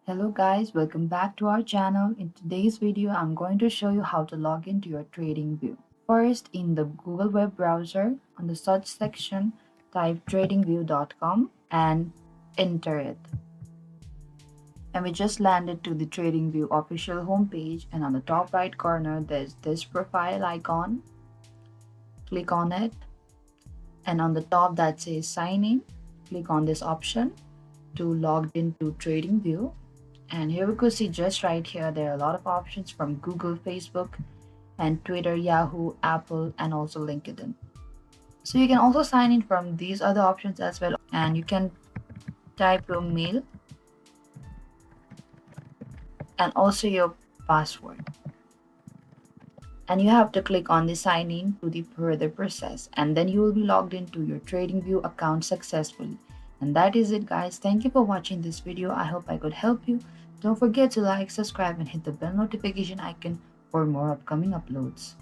Hello guys, welcome back to our channel. In today's video, I'm going to show you how to log into your TradingView. First, in the Google web browser, on the search section, type tradingview.com and enter it. And we just landed to the TradingView official homepage, and on the top right corner, there's this profile icon. Click on it, and on the top that says sign in, click on this option to log into TradingView. And here we could see just right here, there are a lot of options from Google, Facebook, and Twitter, Yahoo, Apple, and also LinkedIn. So you can also sign in from these other options as well. And you can type your mail and also your password. And you have to click on the sign in to the further process. And then you will be logged into your TradingView account successfully. And that is it, guys. Thank you for watching this video. I hope I could help you. Don't forget to like, subscribe, and hit the bell notification icon for more upcoming uploads.